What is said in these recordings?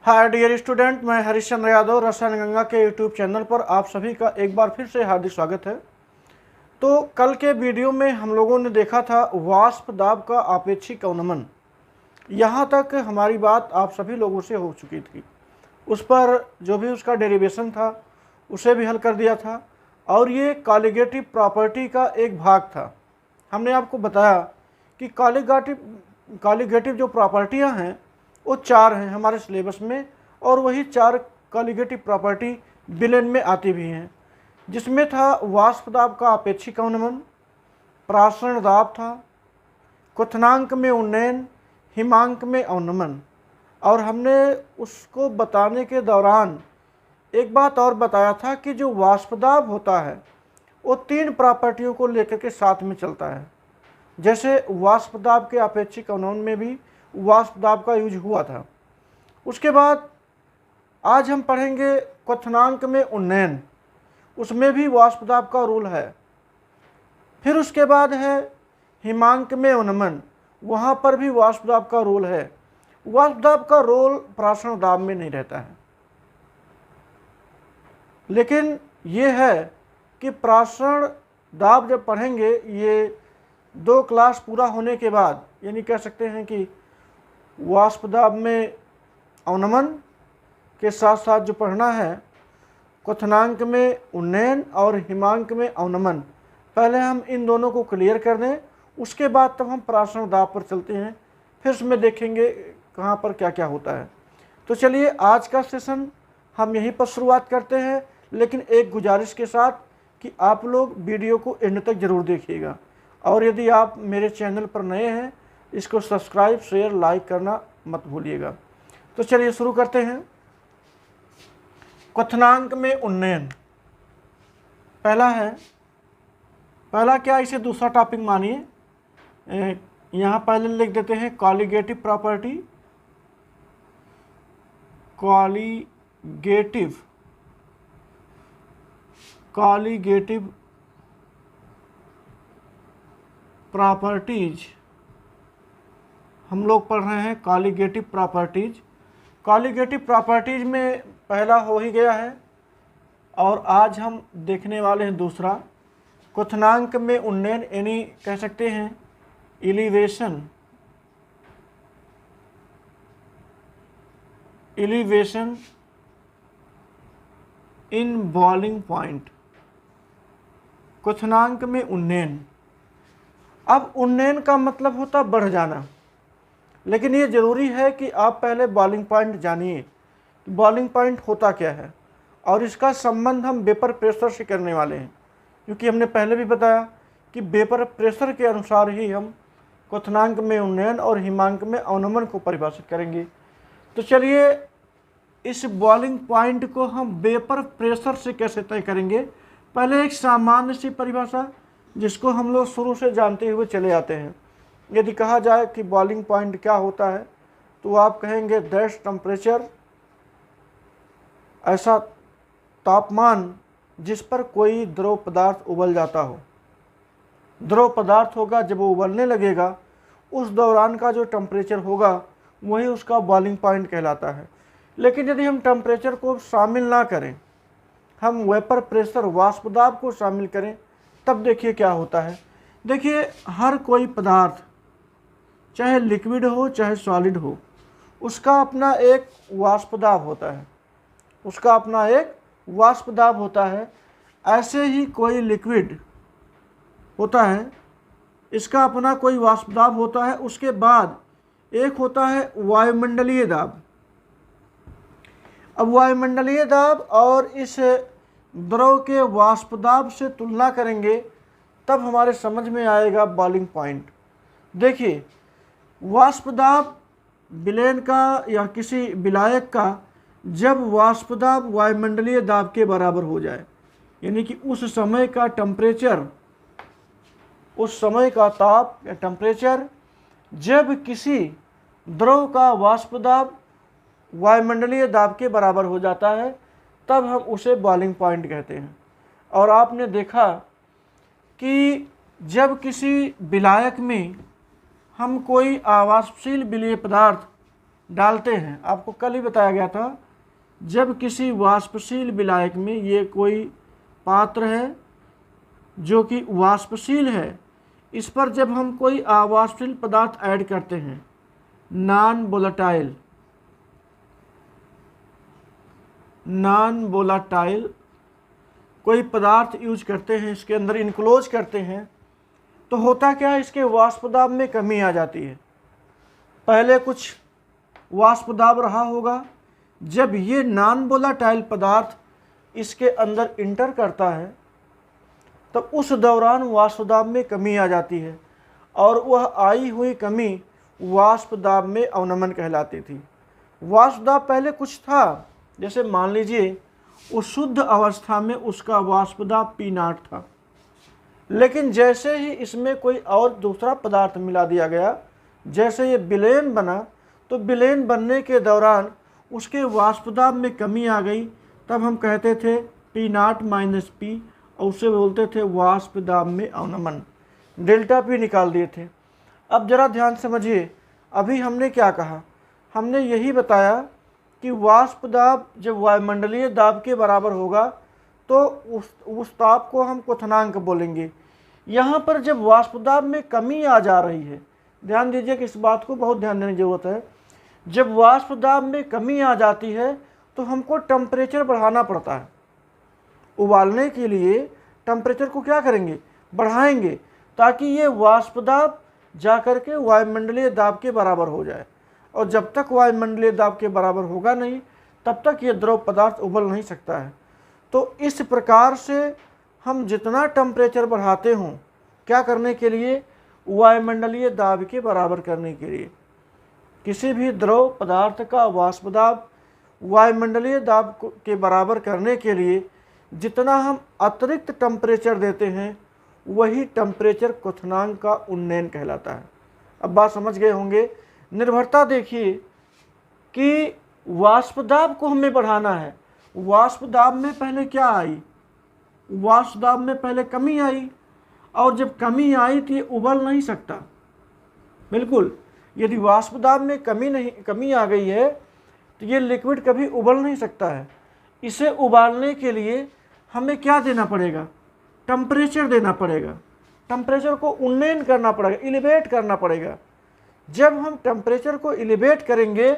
Hi dear student, मैं हरिश्चंद्र यादव रसायन गंगा के यूट्यूब चैनल पर आप सभी का एक बार फिर से हार्दिक स्वागत है। तो कल के वीडियो में हम लोगों ने देखा था वाष्प दाब का आपेक्षिक अवनमन। यहाँ तक हमारी बात आप सभी लोगों से हो चुकी थी। उस पर जो भी उसका डेरिवेशन था उसे भी हल कर दिया था और ये कॉलिगेटिव प्रॉपर्टी का एक भाग था। हमने आपको बताया कि कॉलिगेटिव जो प्रॉपर्टियाँ हैं वो 4 हैं हमारे सिलेबस में, और वही 4 कॉलिगेटिव प्रॉपर्टी विलेन में आती भी हैं, जिसमें था वाष्प दाब का आपेक्षिक अवनमन, प्रासरण दाब था, क्वथनांक में उन्नयन, हिमांक में अवनमन। और हमने उसको बताने के दौरान एक बात और बताया था कि जो वाष्प दाब होता है वो 3 प्रॉपर्टियों को लेकर के साथ में चलता है। जैसे वाष्प दाब के आपेक्षिक अवनमन में भी वाष्प दाब का यूज हुआ था। उसके बाद आज हम पढ़ेंगे क्वथनांक में उन्नयन, उसमें भी वाष्प दाब का रूल है। फिर उसके बाद है हिमांक में अवनमन, वहाँ पर भी वाष्प दाब का रोल है। वाष्प दाब का रोल प्रासरण दाब में नहीं रहता है, लेकिन ये है कि प्रासरण दाब जब पढ़ेंगे, ये 2 क्लास पूरा होने के बाद, यानी कह सकते हैं कि वाष्प दाब में अवनमन के साथ साथ जो पढ़ना है क्वथनांक में उन्नयन और हिमांक में अवनमन, पहले हम इन दोनों को क्लियर कर दें, उसके बाद तब हम प्रासरण दाब पर चलते हैं। फिर उसमें देखेंगे कहाँ पर क्या क्या होता है। तो चलिए आज का सेशन हम यहीं पर शुरुआत करते हैं, लेकिन एक गुजारिश के साथ कि आप लोग वीडियो को एंड तक ज़रूर देखिएगा, और यदि आप मेरे चैनल पर नए हैं इसको सब्सक्राइब, शेयर, लाइक करना मत भूलिएगा। तो चलिए शुरू करते हैं। क्वथनांक में उन्नयन पहला क्या, इसे दूसरा टॉपिक मानिए। यहाँ पहले लिख देते हैं कॉलिगेटिव प्रॉपर्टी, कॉलिगेटिव प्रॉपर्टीज हम लोग पढ़ रहे हैं। कॉलिगेटिव प्रॉपर्टीज में पहला हो ही गया है, और आज हम देखने वाले हैं दूसरा, क्वथनांक में उन्नयन, यानी कह सकते हैं एलिवेशन इन बॉइलिंग पॉइंट। क्वथनांक में उन्नयन, अब उन्नयन का मतलब होता बढ़ जाना, लेकिन ये ज़रूरी है कि आप पहले बॉइलिंग पॉइंट जानिए। बॉइलिंग पॉइंट होता क्या है, और इसका संबंध हम वेपर प्रेशर से करने वाले हैं, क्योंकि हमने पहले भी बताया कि वेपर प्रेशर के अनुसार ही हम क्वथनांक में उन्नयन और हिमांक में अवनमन को परिभाषित करेंगे। तो चलिए इस बॉइलिंग पॉइंट को हम वेपर प्रेशर से कैसे तय करेंगे। पहले एक सामान्य सी परिभाषा जिसको हम लोग शुरू से जानते हुए चले आते हैं। यदि कहा जाए कि बॉइलिंग पॉइंट क्या होता है, तो आप कहेंगे दैट टेम्परेचर, ऐसा तापमान जिस पर कोई द्रव पदार्थ उबल जाता हो। द्रव पदार्थ होगा, जब वो उबलने लगेगा उस दौरान का जो टेम्परेचर होगा वही उसका बॉइलिंग पॉइंट कहलाता है। लेकिन यदि हम टेम्परेचर को शामिल ना करें, हम वेपर प्रेशर, वाष्प दाब को शामिल करें, तब देखिए क्या होता है। देखिए हर कोई पदार्थ, चाहे लिक्विड हो चाहे सॉलिड हो, उसका अपना एक वाष्प दाब होता है। ऐसे ही कोई लिक्विड होता है, इसका अपना कोई वाष्प दाब होता है। उसके बाद एक होता है वायुमंडलीय दाब। अब वायुमंडलीय दाब और इस द्रव के वाष्प दाब से तुलना करेंगे, तब हमारे समझ में आएगा बॉइलिंग पॉइंट। देखिए वाष्प दाब विलेन का या किसी विलायक का जब वाष्प दाब वायुमंडलीय दाब के बराबर हो जाए, यानी कि उस समय का टेम्परेचर, उस समय का ताप या टेम्परेचर जब किसी द्रव का वाष्प दाब वायुमंडलीय दाब के बराबर हो जाता है, तब हम उसे बॉइलिंग पॉइंट कहते हैं। और आपने देखा कि जब किसी विलायक में हम कोई आवासशील विलेय पदार्थ डालते हैं। आपको कल ही बताया गया था, जब किसी वाष्पशील विलायक में ये कोई पात्र है जो कि वाष्पशील है, इस पर जब हम कोई अवाष्पशील पदार्थ ऐड करते हैं, नॉन वोलाटाइल कोई पदार्थ यूज करते हैं, इसके अंदर इनक्लोज करते हैं, तो होता क्या है, इसके वाष्प दाब में कमी आ जाती है। पहले कुछ वाष्प दाब रहा होगा, जब ये नॉन वोलाटाइल पदार्थ इसके अंदर इंटर करता है तब उस दौरान वाष्प दाब में कमी आ जाती है, और वह आई हुई कमी वाष्प दाब में अवनमन कहलाती थी। वाष्प दाब पहले कुछ था, जैसे मान लीजिए उस शुद्ध अवस्था में उसका वाष्प दाब P0 था, लेकिन जैसे ही इसमें कोई और दूसरा पदार्थ मिला दिया गया, जैसे ये विलयन बना, तो विलयन बनने के दौरान उसके वाष्प दाब में कमी आ गई, तब हम कहते थे P0 - P, और उसे बोलते थे वाष्प दाब में अवनमन, डेल्टा P निकाल दिए थे। अब जरा ध्यान समझिए, अभी हमने क्या कहा, हमने यही बताया कि वाष्प दाब जब वायुमंडलीय दाब के बराबर होगा तो उस ताप को हम क्वथनांक बोलेंगे। यहाँ पर जब वाष्प दाब में कमी आ जा रही है, ध्यान दीजिए कि इस बात को बहुत ध्यान देने की ज़रूरत है, जब वाष्प दाब में कमी आ जाती है तो हमको टेम्परेचर बढ़ाना पड़ता है। उबालने के लिए टेम्परेचर को क्या करेंगे, बढ़ाएंगे, ताकि ये वाष्प दाब जा कर के वायुमंडलीय दाब के बराबर हो जाए, और जब तक वायुमंडलीय दाब के बराबर होगा नहीं तब तक ये द्रव पदार्थ उबल नहीं सकता है। तो इस प्रकार से हम जितना टेम्परेचर बढ़ाते हों, क्या करने के लिए, वायुमंडलीय दाब के बराबर करने के लिए। किसी भी द्रव पदार्थ का वाष्प दाब वायुमंडलीय दाब के बराबर करने के लिए जितना हम अतिरिक्त टेम्परेचर देते हैं, वही टेम्परेचर क्वथनांक का उन्नयन कहलाता है। अब बात समझ गए होंगे। निर्भरता देखिए कि वाष्प दाब को हमें बढ़ाना है। वाष्प दाब में पहले क्या आई, वाष्प दाब में पहले कमी आई, और जब कमी आई तो ये उबल नहीं सकता। बिल्कुल, यदि वाष्प दाब में कमी आ गई है तो ये लिक्विड कभी उबल नहीं सकता है। इसे उबालने के लिए हमें क्या देना पड़ेगा, टेम्परेचर देना पड़ेगा, टेम्परेचर को उन्नयन करना पड़ेगा, एलिवेट करना पड़ेगा। जब हम टेम्परेचर को एलिवेट करेंगे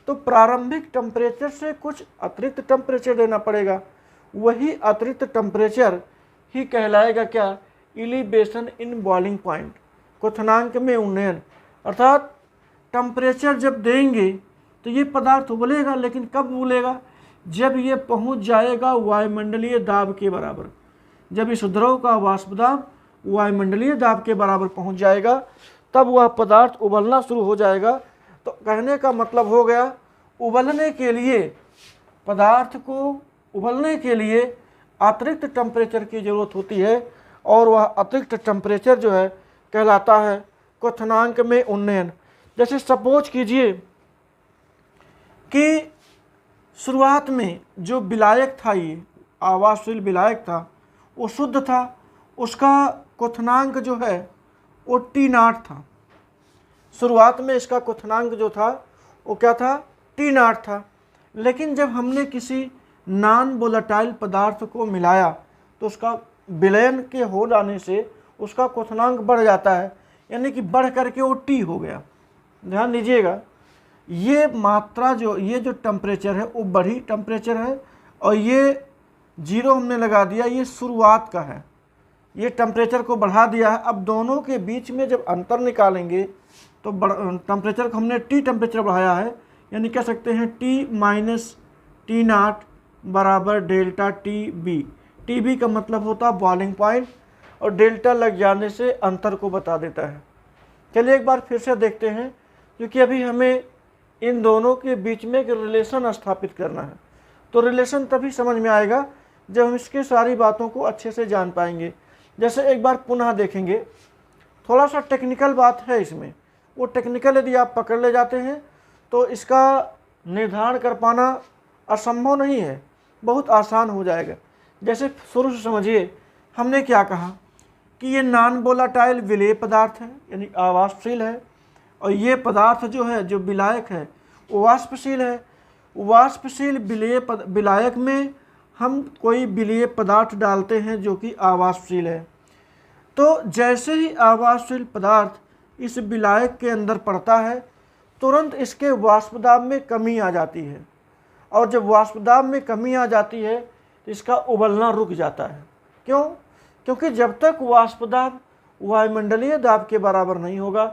तो प्रारंभिक टेम्परेचर से कुछ अतिरिक्त टेम्परेचर देना पड़ेगा। वही अतिरिक्त टेम्परेचर ही कहलाएगा क्या, एलिवेशन इन बॉइलिंग पॉइंट, क्वथनांक में उन्नयन। अर्थात टेम्परेचर जब देंगे तो ये पदार्थ उबलेगा, लेकिन कब उबलेगा, जब ये पहुंच जाएगा वायुमंडलीय दाब के बराबर। जब इस द्रव का वाष्प दाब वायुमंडलीय दाब के बराबर पहुंच जाएगा तब वह पदार्थ उबलना शुरू हो जाएगा। तो कहने का मतलब हो गया, उबलने के लिए, पदार्थ को उबलने के लिए अतिरिक्त टेम्परेचर की ज़रूरत होती है, और वह अतिरिक्त टेम्परेचर जो है कहलाता है क्वथनांक में उन्नयन। जैसे सपोज कीजिए कि शुरुआत में जो विलायक था, ये आवासशील विलायक था, वो शुद्ध था, उसका क्वथनांक जो है वो T0 था। शुरुआत में इसका क्वथनांक जो था वो क्या था, T0 था। लेकिन जब हमने किसी नॉन वोलेटाइल पदार्थ को मिलाया तो उसका विलयन के हो जाने से उसका क्वथनांक बढ़ जाता है, यानी कि बढ़ करके वो T हो गया। ध्यान दीजिएगा, ये मात्रा ये जो टेम्परेचर है वो बढ़ी टेम्परेचर है, और ये 0 हमने लगा दिया, ये शुरुआत का है, ये टेम्परेचर को बढ़ा दिया है। अब दोनों के बीच में जब अंतर निकालेंगे तो टेम्परेचर को हमने T टेम्परेचर बढ़ाया है, यानी कह सकते हैं T - T0 बराबर डेल्टा TB। TB का मतलब होता है बॉइलिंग पॉइंट, और डेल्टा लग जाने से अंतर को बता देता है। चलिए एक बार फिर से देखते हैं, क्योंकि अभी हमें इन दोनों के बीच में एक रिलेशन स्थापित करना है। तो रिलेशन तभी समझ में आएगा जब हम इसकी सारी बातों को अच्छे से जान पाएंगे। जैसे एक बार पुनः देखेंगे, थोड़ा सा टेक्निकल बात है इसमें, वो टेक्निकल यदि आप पकड़ ले जाते हैं तो इसका निर्धारण कर पाना असंभव नहीं है, बहुत आसान हो जाएगा। जैसे शुरू से समझिए, हमने क्या कहा कि ये नॉन वोलेटाइल विलेय पदार्थ है, यानी अवाष्पशील है, और ये पदार्थ जो है, जो विलायक है, वाष्पशील है। वाष्पशील विलायक में हम कोई विलेय पदार्थ डालते हैं जो कि अवाष्पशील है। तो जैसे ही अवाष्पशील पदार्थ इस विलायक के अंदर पड़ता है, तुरंत इसके वाष्प दाब में कमी आ जाती है, और जब वाष्प दाब में कमी आ जाती है तो इसका उबलना रुक जाता है। क्यों? क्योंकि जब तक वाष्प दाब वायुमंडलीय दाब के बराबर नहीं होगा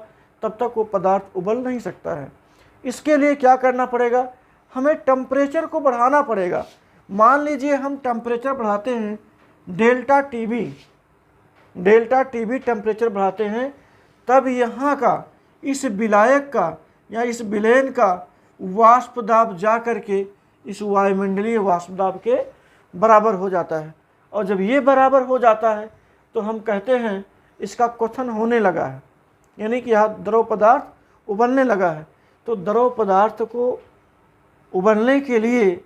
तब तक वो पदार्थ उबल नहीं सकता है। इसके लिए क्या करना पड़ेगा? हमें टेम्परेचर को बढ़ाना पड़ेगा। मान लीजिए हम टेम्परेचर बढ़ाते हैं डेल्टा टीबी टेम्परेचर बढ़ाते हैं, तब यहाँ का इस विलायक का या इस विलयन का वाष्प दाब जा करके इस वायुमंडलीय वाष्प दाब के बराबर हो जाता है। और जब ये बराबर हो जाता है तो हम कहते हैं इसका क्वथन होने लगा है, यानी कि यहाँ द्रव पदार्थ उबलने लगा है। तो द्रव पदार्थ को उबलने के लिए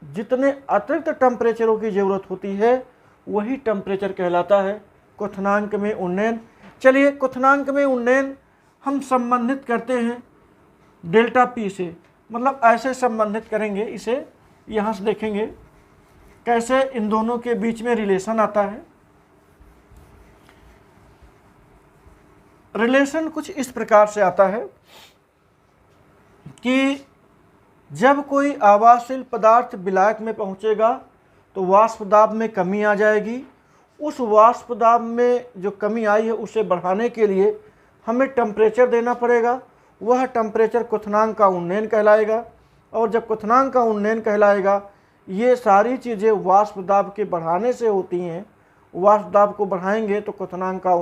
जितने अतिरिक्त टेम्परेचरों की ज़रूरत होती है वही टेम्परेचर कहलाता है क्वथनांक में उन्नयन। चलिए, क्वथनांक में उन्नयन हम संबंधित करते हैं डेल्टा पी से, मतलब ऐसे संबंधित करेंगे इसे। यहाँ से देखेंगे कैसे इन दोनों के बीच में रिलेशन आता है। रिलेशन कुछ इस प्रकार से आता है कि जब कोई आवासशील पदार्थ विलायक में पहुंचेगा तो वाष्प दाब में कमी आ जाएगी। उस वाष्प दाब में जो कमी आई है उसे बढ़ाने के लिए हमें टेम्परेचर देना पड़ेगा। वह टेम्परेचर क्वथनांक का उन्नयन कहलाएगा। और जब क्वथनांक का उन्नयन कहलाएगा, ये सारी चीज़ें वाष्प दाब के बढ़ाने से होती हैं। वाष्प दाब को बढ़ाएंगे तो क्वथनांक का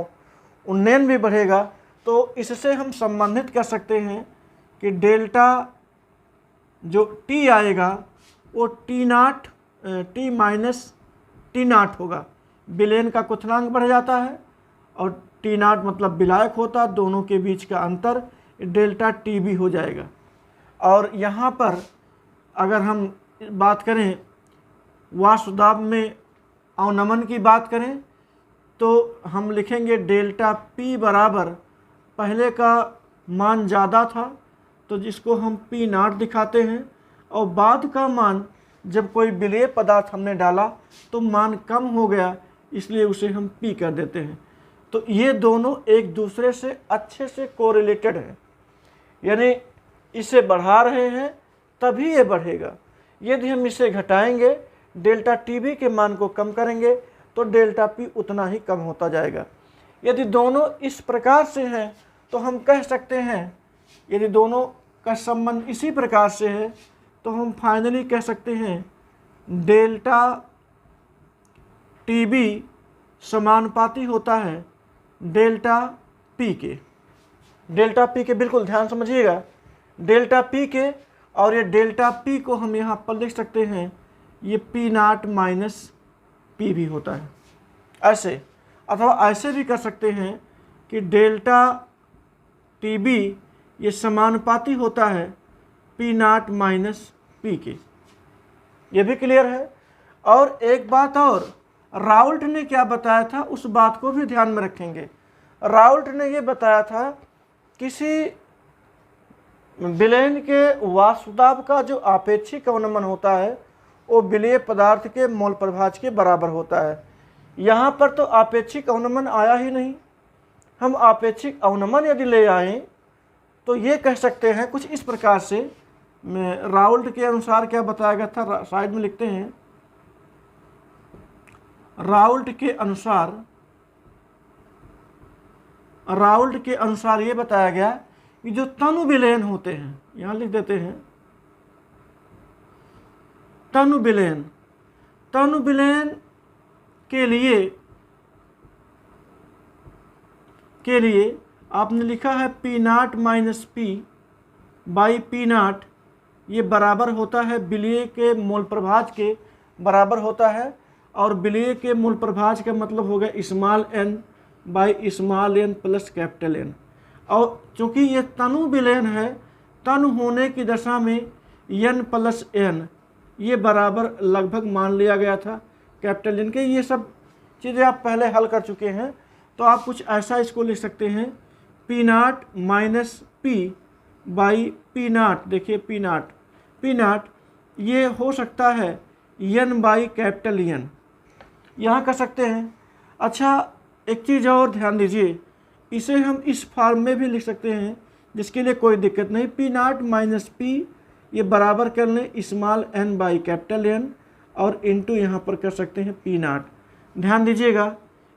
उन्नयन भी बढ़ेगा। तो इससे हम संबंधित कर सकते हैं कि डेल्टा जो T आएगा वो T माइनस T0 होगा। विलयन का क्वथनांक बढ़ जाता है और T0 मतलब विलायक होता है, दोनों के बीच का अंतर डेल्टा टी भी हो जाएगा। और यहाँ पर अगर हम बात करें वाष्प दाब में अवनमन की बात करें तो हम लिखेंगे डेल्टा पी बराबर, पहले का मान ज़्यादा था तो जिसको हम P0 दिखाते हैं, और बाद का मान जब कोई विलेय पदार्थ हमने डाला तो मान कम हो गया, इसलिए उसे हम P कर देते हैं। तो ये दोनों एक दूसरे से अच्छे से कोरिलेटेड हैं, यानी इसे बढ़ा रहे हैं तभी ये बढ़ेगा। यदि हम इसे घटाएंगे, डेल्टा टीबी के मान को कम करेंगे तो डेल्टा पी उतना ही कम होता जाएगा। यदि दोनों इस प्रकार से हैं तो हम कह सकते हैं, यदि दोनों का संबंध इसी प्रकार से है तो हम फाइनली कह सकते हैं डेल्टा टीबी समानुपाती होता है डेल्टा पी के। डेल्टा पी के बिल्कुल ध्यान समझिएगा, डेल्टा पी के। और ये डेल्टा पी को हम यहाँ पर लिख सकते हैं, ये P0 माइनस पी भी होता है ऐसे, अथवा ऐसे भी कर सकते हैं कि डेल्टा टीबी ये समानुपाती होता है P0 माइनस पी के। ये भी क्लियर है। और एक बात और, राउल्ट ने क्या बताया था उस बात को भी ध्यान में रखेंगे। राउल्ट ने ये बताया था किसी विलयन के वाष्प दाब का जो आपेक्षिक अवनमन होता है वो विलेय पदार्थ के मोल प्रभाज के बराबर होता है। यहाँ पर तो आपेक्षिक अवनमन आया ही नहीं। हम आपेक्षिक अवनमन यदि ले आएँ तो ये कह सकते हैं कुछ इस प्रकार से, राउल्ट के अनुसार क्या बताया गया था, साइड में लिखते हैं। राउल्ट के अनुसार ये बताया गया कि जो तनु विलयन होते हैं, यहाँ लिख देते हैं तनु विलयन के लिए आपने लिखा है P0 minus p by P0, ये बराबर होता है विलेय के मूल प्रभाज के बराबर होता है। और विलेय के मूल प्रभाज का मतलब हो गया small n by small n plus capital N। और चूँकि ये तनु विलयन है, तनु होने की दशा में n प्लस n ये बराबर लगभग मान लिया गया था कैपिटल N के। ये सब चीज़ें आप पहले हल कर चुके हैं, तो आप कुछ ऐसा इसको लिख सकते हैं P0 minus p by p naught. देखिए पी नाट ये हो सकता है एन बाई कैपिटल एन, यहाँ कर सकते हैं। अच्छा एक चीज़ और ध्यान दीजिए, इसे हम इस फॉर्म में भी लिख सकते हैं जिसके लिए कोई दिक्कत नहीं। पी नाट माइनस पी ये बराबर कर लें small N by capital N और इनटू यहाँ पर कर सकते हैं पी नाट। ध्यान दीजिएगा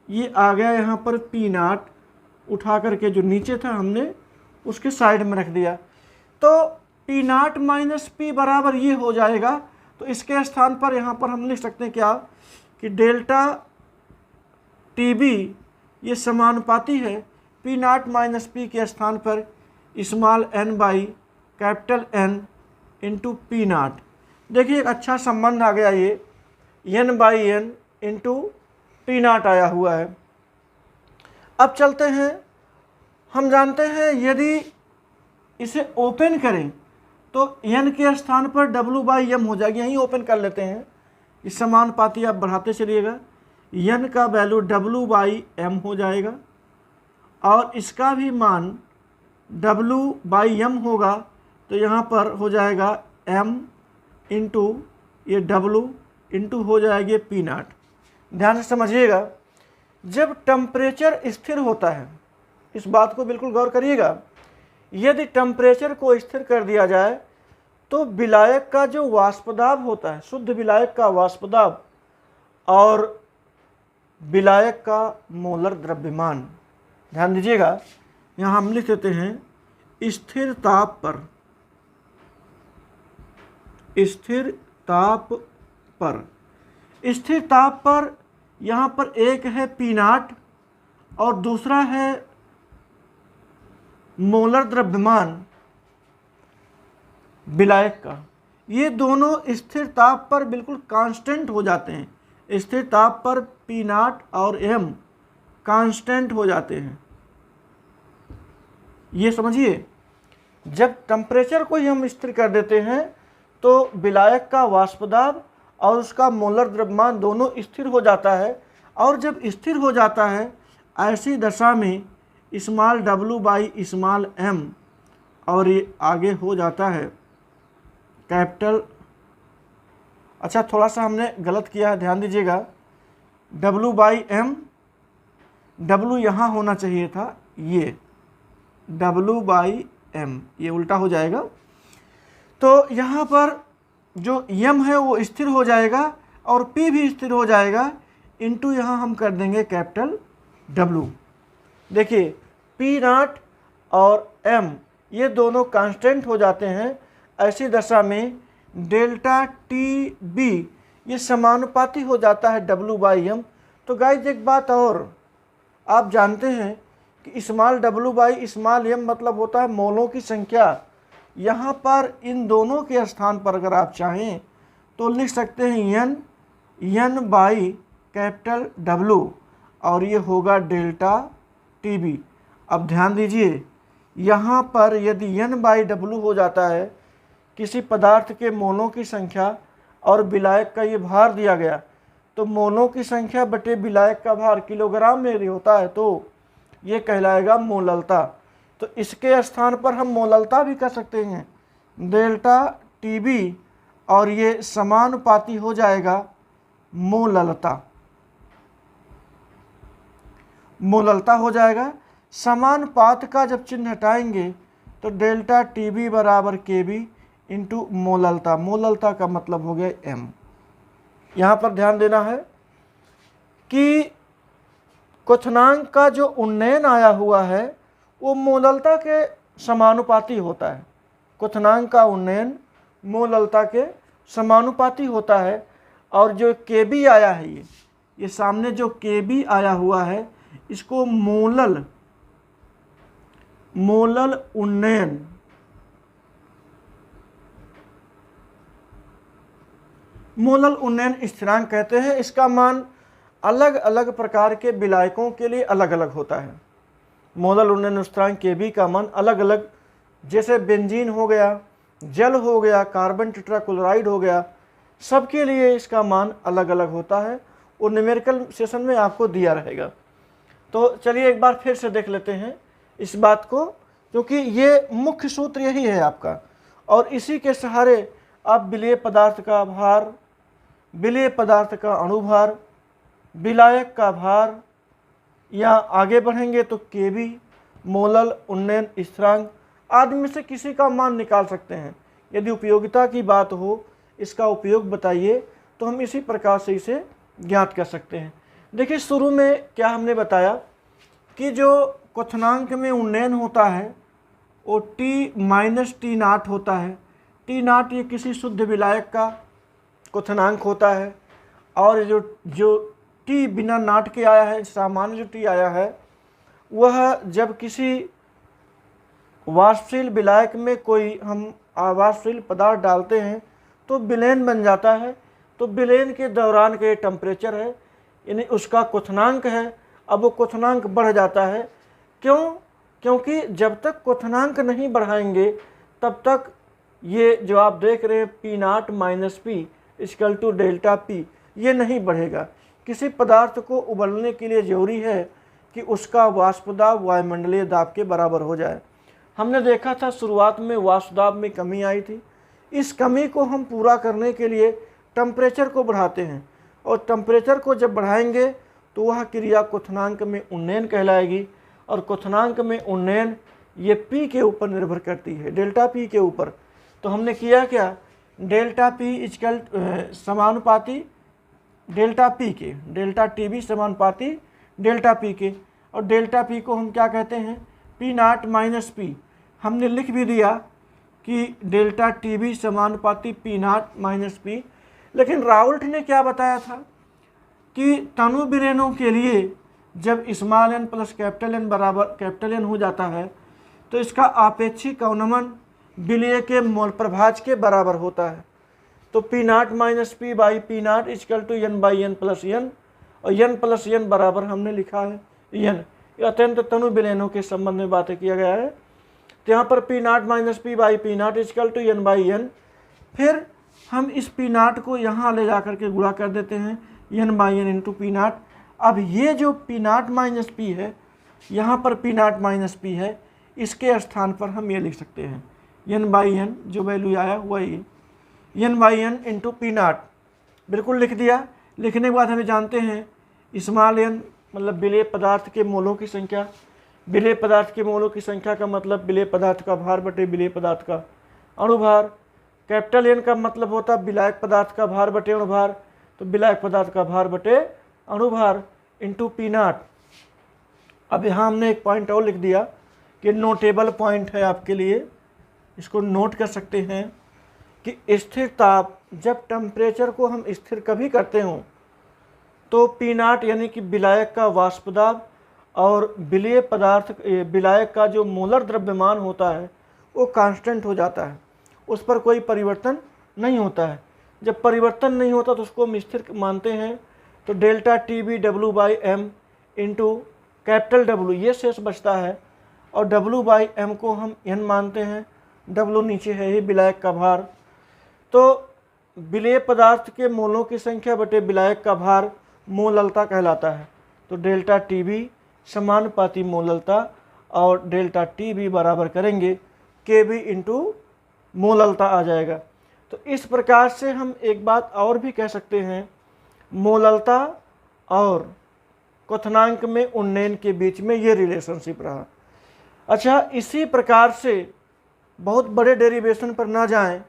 ये आ गया यहाँ पर पी नाट, उठा करके जो नीचे था हमने उसके साइड में रख दिया। तो पी नाट माइनस पी बराबर ये हो जाएगा। तो इसके स्थान पर यहाँ पर हम लिख सकते हैं क्या कि डेल्टा टी बी ये समानुपाती है पी नाट माइनस पी के स्थान पर small N by capital n into p naught. देखिए एक अच्छा संबंध आ गया, ये n by n into p naught आया हुआ है। अब चलते हैं, हम जानते हैं यदि इसे ओपन करें तो एन के स्थान पर डब्लू बाई एम हो जाएगी। यहीं ओपन कर लेते हैं, इस समानुपाती आप बढ़ाते चलिएगा, एन का वैल्यू डब्लू बाई एम हो जाएगा और इसका भी मान डब्लू बाई एम होगा। तो यहाँ पर हो जाएगा एम इंटू ये डब्लू इंटू हो जाएगी पी नाट। ध्यान से समझिएगा, जब टेम्परेचर स्थिर होता है, इस बात को बिल्कुल गौर करिएगा, यदि टेम्परेचर को स्थिर कर दिया जाए तो विलायक का जो वाष्पदाब होता है, शुद्ध विलायक का वाष्पदाब और विलायक का मोलर द्रव्यमान, ध्यान दीजिएगा यहाँ हम लिख देते हैं स्थिर ताप पर, स्थिर ताप पर, स्थिर ताप पर यहाँ पर एक है पी नाट और दूसरा है मोलर द्रव्यमान विलायक का। ये दोनों स्थिर ताप पर बिल्कुल कांस्टेंट हो जाते हैं। स्थिर ताप पर पी नाट और एम कांस्टेंट हो जाते हैं। ये समझिए, जब टेम्परेचर को ही हम स्थिर कर देते हैं तो विलायक का वाष्पदाब और उसका मोलर द्रव्यमान दोनों स्थिर हो जाता है। और जब स्थिर हो जाता है ऐसी दशा में small W by small M और ये आगे हो जाता है कैपिटल, अच्छा थोड़ा सा हमने गलत किया है, ध्यान दीजिएगा, डब्लू बाई एम, डब्लू यहाँ होना चाहिए था, ये डब्लू बाई एम ये उल्टा हो जाएगा। तो यहाँ पर जो एम है वो स्थिर हो जाएगा और पी भी स्थिर हो जाएगा, इंटू यहाँ हम कर देंगे कैपिटल डब्लू। देखिए पी नाट और एम ये दोनों कांस्टेंट हो जाते हैं। ऐसी दशा में डेल्टा टी बी ये समानुपाती हो जाता है डब्लू बाई एम। तो गाइस एक बात और, आप जानते हैं कि small W by small M मतलब होता है मोलों की संख्या। यहाँ पर इन दोनों के स्थान पर अगर आप चाहें तो लिख सकते हैं एन बाई कैपिटल डब्लू और ये होगा डेल्टा टी बी। अब ध्यान दीजिए, यहाँ पर यदि एन बाई डब्लू हो जाता है किसी पदार्थ के मोलों की संख्या और विलायक का ये भार दिया गया, तो मोलों की संख्या बटे विलायक का भार किलोग्राम में यदि होता है तो ये कहलाएगा मोललता। तो इसके स्थान पर हम मोललता भी कर सकते हैं, डेल्टा टी बी और ये समानुपाती हो जाएगा मोललता, मोललता हो जाएगा। समानुपात का जब चिन्ह हटाएंगे तो डेल्टा टी बी बराबर के बी इंटू मोललता, मोललता का मतलब हो गया एम। यहाँ पर ध्यान देना है कि क्वथनांक का जो उन्नयन आया हुआ है वो मोललता के समानुपाती होता है। क्वथनांक का उन्नयन मोललता के समानुपाती होता है। और जो के बी आया है ये सामने जो के बी आया हुआ है इसको मोलल उन्नयन, मोलल उन्नयन स्थिरांक कहते हैं। इसका मान अलग अलग प्रकार के विलायकों के लिए अलग अलग होता है। मोलल उन्नयन स्थिरांक के बी का मान अलग अलग, जैसे बेंजीन हो गया, जल हो गया, कार्बन टेट्राक्लोराइड हो गया, सबके लिए इसका मान अलग अलग होता है। वो न्यूमेरिकल सेशन में आपको दिया रहेगा। तो चलिए एक बार फिर से देख लेते हैं इस बात को क्योंकि ये मुख्य सूत्र यही है आपका। और इसी के सहारे आप विलेय पदार्थ का भार, विलेय पदार्थ का अणुभार, विलायक का भार, या आगे बढ़ेंगे तो केबी, मोलल, उन्नयन स्थिरांक आदि में से किसी का मान निकाल सकते हैं। यदि उपयोगिता की बात हो, इसका उपयोग बताइए, तो हम इसी प्रकार से इसे ज्ञात कर सकते हैं। देखिए, शुरू में क्या हमने बताया कि जो क्वथनांक में उन्नयन होता है वो T-T0 होता है। T0 ये किसी शुद्ध विलायक का क्वथनांक होता है, और जो T बिना नाट के आया है, सामान्य जो T आया है, वह जब किसी वाष्पशील विलायक में कोई हम अवाष्पशील पदार्थ डालते हैं तो विलयन बन जाता है। तो विलयन के दौरान का ये टेम्परेचर है, यानी उसका क्वथनांक है। अब वो क्वथनांक बढ़ जाता है। क्यों? क्योंकि जब तक क्वथनांक नहीं बढ़ाएंगे तब तक ये जो आप देख रहे हैं P0 - P = डेल्टा P, ये नहीं बढ़ेगा। किसी पदार्थ को उबलने के लिए ज़रूरी है कि उसका वाष्प दाब वायुमंडलीय दाब के बराबर हो जाए। हमने देखा था शुरुआत में वाष्प दाब में कमी आई थी। इस कमी को हम पूरा करने के लिए टेम्परेचर को बढ़ाते हैं, और टेम्परेचर को जब बढ़ाएंगे तो वह क्रिया क्वथनांक में उन्नयन कहलाएगी। और क्वथनांक में उन्नयन ये P के ऊपर निर्भर करती है, डेल्टा P के ऊपर। तो हमने किया क्या, डेल्टा P समानुपाती डेल्टा P के, डेल्टा TB समानुपाती डेल्टा P के। और डेल्टा P को हम क्या कहते हैं, P0 - P। हमने लिख भी दिया कि डेल्टा TB समानुपाती P0 - P। लेकिन राउल्ट ने क्या बताया था कि तनु विलयनों के लिए जब small n plus capital N बराबर कैपिटल N हो जाता है तो इसका आपेक्षिक अवनमन विलेय के मोल प्रभाज के बराबर होता है। तो P0 - P by P0 = N/N + N, और N + N बराबर हमने लिखा है N। ये अत्यंत तनु विलयनों के संबंध में बातें किया गया है। तो यहाँ पर P0 - P by P0 = N/N। फिर हम इस P0 को यहाँ ले जा कर के गुणा कर देते हैं N/N × P0। अब ये जो P0 - P है, यहाँ पर P0 - P है, इसके स्थान पर हम ये लिख सकते हैं N/N, जो वैल्यू आया हुआ ये N/N × P0 बिल्कुल लिख दिया। लिखने के बाद हमें जानते हैं स्मॉल n मतलब विलेय पदार्थ के मोलों की संख्या। विलेय पदार्थ के मोलों की संख्या का मतलब विलेय पदार्थ का भार बटे विलेय पदार्थ का अणुभार। कैपिटल N का मतलब होता है विलायक पदार्थ का भार बटे अणुभार, तो विलायक पदार्थ का भार बटे अणुभार × P0। अब यहाँ हमने एक पॉइंट और लिख दिया कि नोटेबल पॉइंट है आपके लिए, इसको नोट कर सकते हैं कि स्थिर ताप, जब टेम्परेचर को हम स्थिर कभी करते हों तो P0 यानी कि विलायक का वाष्प दाब और विलेय पदार्थ विलायक का जो मोलर द्रव्यमान होता है वो कांस्टेंट हो जाता है, उस पर कोई परिवर्तन नहीं होता है। जब परिवर्तन नहीं होता तो उसको हम स्थिर मानते हैं। तो delta TB W/m × capital W ये शेष बचता है, और W/m को हम N मानते हैं। W नीचे है ही विलायक का भार। तो विलेय पदार्थ के मोलों की संख्या बटे विलायक का भार मोललता कहलाता है। तो डेल्टा TB समानुपाती मोललता, और डेल्टा TB बराबर करेंगे KB × मोललता आ जाएगा। तो इस प्रकार से हम एक बात और भी कह सकते हैं, मोललता और क्वथनांक में उन्नयन के बीच में ये रिलेशनशिप रहा। अच्छा, इसी प्रकार से बहुत बड़े डेरिवेशन पर ना जाएं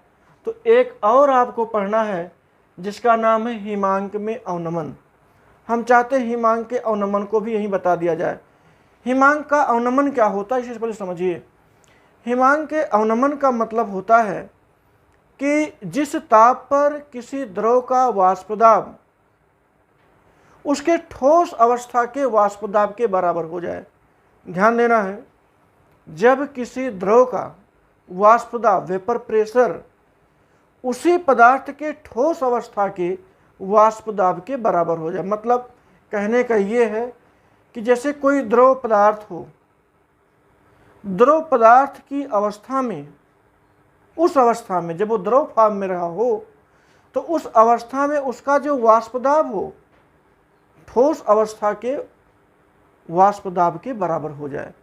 तो एक और आपको पढ़ना है जिसका नाम है हिमांक में अवनमन। हम चाहते हैं हिमांक के अवनमन को भी यहीं बता दिया जाए। हिमांक का अवनमन क्या होता है, इसे पहले समझिए। हिमांक के अवनमन का मतलब होता है कि जिस ताप पर किसी द्रव का वाष्प दाब उसके ठोस अवस्था के वाष्प दाब के बराबर हो जाए। ध्यान देना है, जब किसी द्रव का वाष्प दाब वेपर प्रेशर उसी पदार्थ के ठोस अवस्था के वाष्प दाब के बराबर हो जाए। मतलब कहने का ये है कि जैसे कोई द्रव पदार्थ हो, द्रव पदार्थ की अवस्था में, उस अवस्था में जब वो द्रव फॉर्म में रहा हो तो उस अवस्था में उसका जो वाष्प दाब हो ठोस अवस्था के वाष्प दाब के बराबर हो जाए।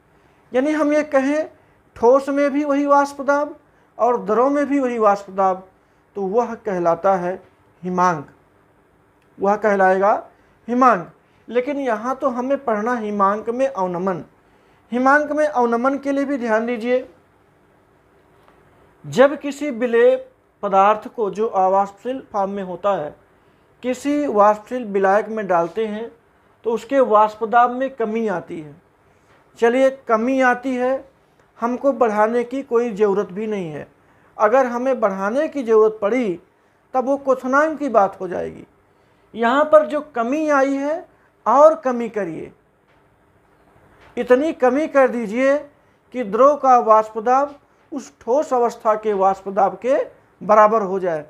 यानी हम ये कहें ठोस में भी वही वाष्प दाब और द्रव में भी वही वाष्प दाब, तो वह कहलाता है हिमांक, वह कहलाएगा हिमांक। लेकिन यहाँ तो हमें पढ़ना हिमांक में अवनमन। हिमांक में अवनमन के लिए भी ध्यान दीजिए, जब किसी विलेय पदार्थ को जो अवाष्पशील फॉर्म में होता है किसी वाष्पशील विलायक में डालते हैं तो उसके वाष्प दाब में कमी आती है। चलिए, कमी आती है, हमको बढ़ाने की कोई ज़रूरत भी नहीं है। अगर हमें बढ़ाने की ज़रूरत पड़ी तब वो क्वथनांक की बात हो जाएगी। यहाँ पर जो कमी आई है और कमी करिए, इतनी कमी कर दीजिए कि द्रव का वाष्प दाब उस ठोस अवस्था के वाष्प दाब के बराबर हो जाए।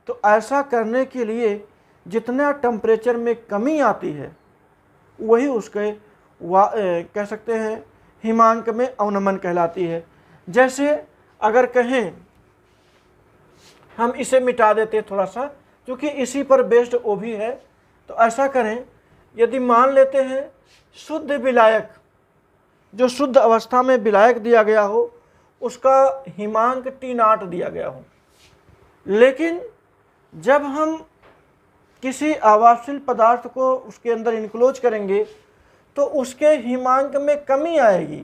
तो ऐसा करने के लिए जितना टेम्परेचर में कमी आती है वही उसके कह सकते हैं हिमांक में अवनमन कहलाती है। जैसे अगर कहें, हम इसे मिटा देते थोड़ा सा क्योंकि इसी पर बेस्ड वो भी है, तो ऐसा करें, यदि मान लेते हैं शुद्ध विलायक, जो शुद्ध अवस्था में विलायक दिया गया हो उसका हिमांक T0 दिया गया हो, लेकिन जब हम किसी अवाष्पशील पदार्थ को उसके अंदर इनक्लोज करेंगे तो उसके हिमांक में कमी आएगी,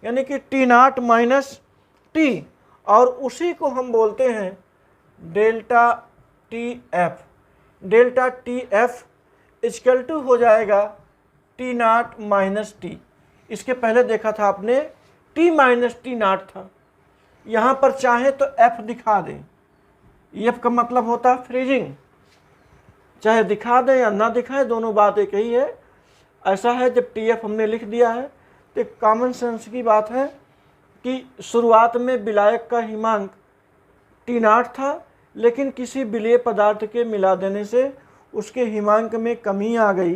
यानी कि T0 माइनस टी, और उसी को हम बोलते हैं delta TF। Delta TF equal to हो जाएगा T0 माइनस टी। इसके पहले देखा था आपने T माइनस T0 था, यहाँ पर चाहे तो F दिखा दें, F का मतलब होता है फ्रीजिंग, चाहे दिखा दें या ना दिखाएं दोनों बात एक ही है। ऐसा है, जब TF हमने लिख दिया है तो एक कॉमन सेंस की बात है कि शुरुआत में विलायक का हिमांक T0 था, लेकिन किसी विलेय पदार्थ के मिला देने से उसके हिमांक में कमी आ गई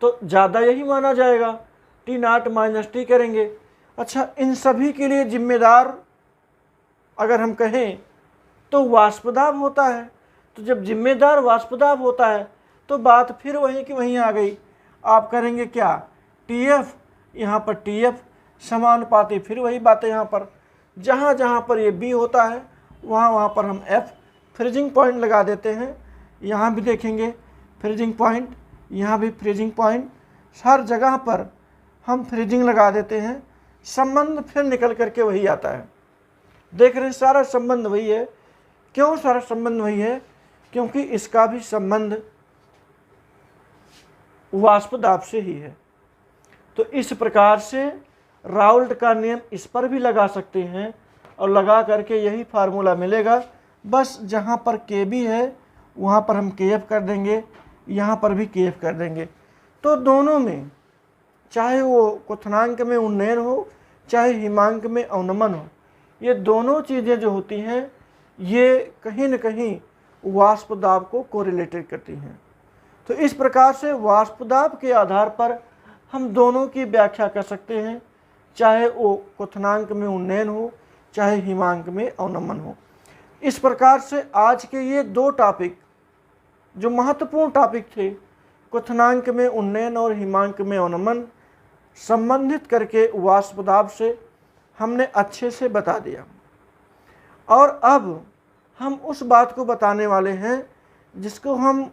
तो ज़्यादा यही माना जाएगा, T0 माइनस टी करेंगे। अच्छा, इन सभी के लिए जिम्मेदार अगर हम कहें तो वाष्पदाब होता है। तो जब जिम्मेदार वाष्पदाब होता है तो बात फिर वहीं की वहीं आ गई। आप करेंगे क्या, TF, यहाँ पर TF समानुपाती, फिर वही बात है, यहाँ पर जहाँ जहाँ पर ये B होता है वहाँ पर हम F फ्रीजिंग पॉइंट लगा देते हैं। यहाँ भी देखेंगे फ्रीजिंग पॉइंट, यहाँ भी फ्रीजिंग पॉइंट, हर जगह पर हम फ्रीजिंग लगा देते हैं। संबंध फिर निकल करके वही आता है। देख रहे हैं, सारा संबंध वही है। क्यों सारा संबंध वही है? क्योंकि इसका भी संबंध वाष्प दाब से ही है। तो इस प्रकार से राउल्ट का नियम इस पर भी लगा सकते हैं और लगा करके यही फार्मूला मिलेगा। बस जहाँ पर KB है वहाँ पर हम KF कर देंगे, यहाँ पर भी KF कर देंगे। तो दोनों में, चाहे वो क्वथनांक में उन्नयन हो चाहे हिमांक में अवनमन हो, ये दोनों चीज़ें जो होती हैं ये कहीं न कहीं वाष्प दाब को कोरिलेटेड करती हैं। तो इस प्रकार से वाष्प दाब के आधार पर हम दोनों की व्याख्या कर सकते हैं, चाहे वो क्वथनांक में उन्नयन हो चाहे हिमांक में अवनमन हो। इस प्रकार से आज के ये दो टॉपिक जो महत्वपूर्ण टॉपिक थे, क्वथनांक में उन्नयन और हिमांक में अवनमन, संबंधित करके वाष्प दाब से हमने अच्छे से बता दिया। और अब हम उस बात को बताने वाले हैं जिसको हम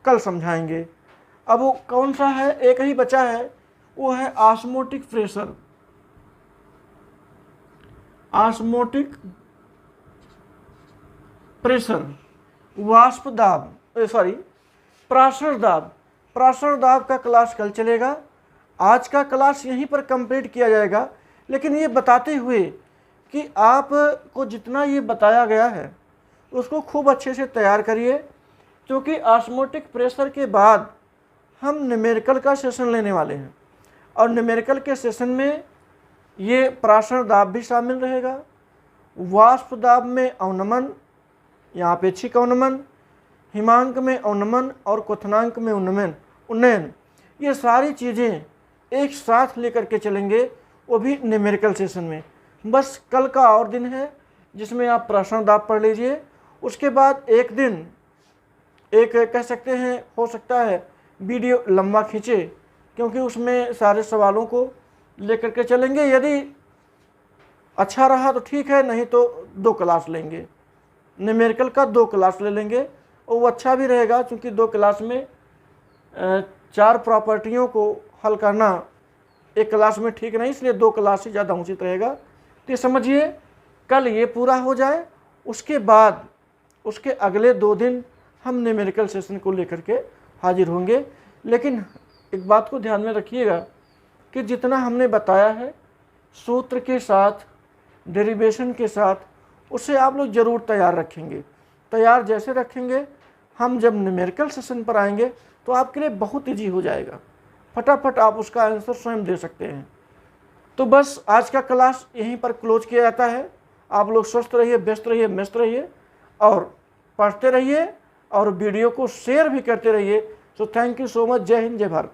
कल समझाएंगे। अब वो कौन सा है? एक ही बचा है, वो है ऑस्मोटिक प्रेशर। ऑस्मोटिक प्रेशर, वाष्प दाब, प्रासरण दाब। प्रासरण दाब का क्लास कल चलेगा। आज का क्लास यहीं पर कंप्लीट किया जाएगा, लेकिन ये बताते हुए कि आपको जितना ये बताया गया है उसको खूब अच्छे से तैयार करिए, क्योंकि ऑस्मोटिक प्रेशर के बाद हम न्यूमेरिकल का सेशन लेने वाले हैं और न्यूमेरिकल के सेशन में ये प्रासरण दाब भी शामिल रहेगा, वाष्प दाब में अवनमन या अपेक्षिक अवनमन, हिमांक में अवनमन और क्वथनांक में उन्नयन, ये सारी चीज़ें एक साथ लेकर के चलेंगे, वो भी न्यूमेरिकल सेशन में। बस कल का और दिन है जिसमें आप प्रासरण दाब पढ़ लीजिए। उसके बाद एक दिन एक कह सकते हैं, हो सकता है वीडियो लंबा खींचे, क्योंकि उसमें सारे सवालों को लेकर के चलेंगे। यदि अच्छा रहा तो ठीक है, नहीं तो 2 क्लास लेंगे, न्यूमेरिकल का 2 क्लास ले लेंगे। और वो अच्छा भी रहेगा क्योंकि 2 क्लास में 4 प्रॉपर्टियों को हल करना एक क्लास में ठीक नहीं, इसलिए 2 क्लास ही ज़्यादा उचित रहेगा। तो ये समझिए कल ये पूरा हो जाए, उसके बाद उसके अगले 2 दिन हम न्यूमेरिकल सेशन को लेकर के हाजिर होंगे। लेकिन एक बात को ध्यान में रखिएगा कि जितना हमने बताया है सूत्र के साथ, डेरिवेशन के साथ, उसे आप लोग ज़रूर तैयार रखेंगे। तैयार जैसे रखेंगे, हम जब न्यूमेरिकल सेशन पर आएंगे तो आपके लिए बहुत ईजी हो जाएगा, फटाफट आप उसका आंसर स्वयं दे सकते हैं। तो बस आज का क्लास यहीं पर क्लोज किया जाता है। आप लोग स्वस्थ रहिए, व्यस्त रहिए, मस्त रहिए और पढ़ते रहिए और वीडियो को शेयर भी करते रहिए। So thank you so much. जय हिंद, जय भारत।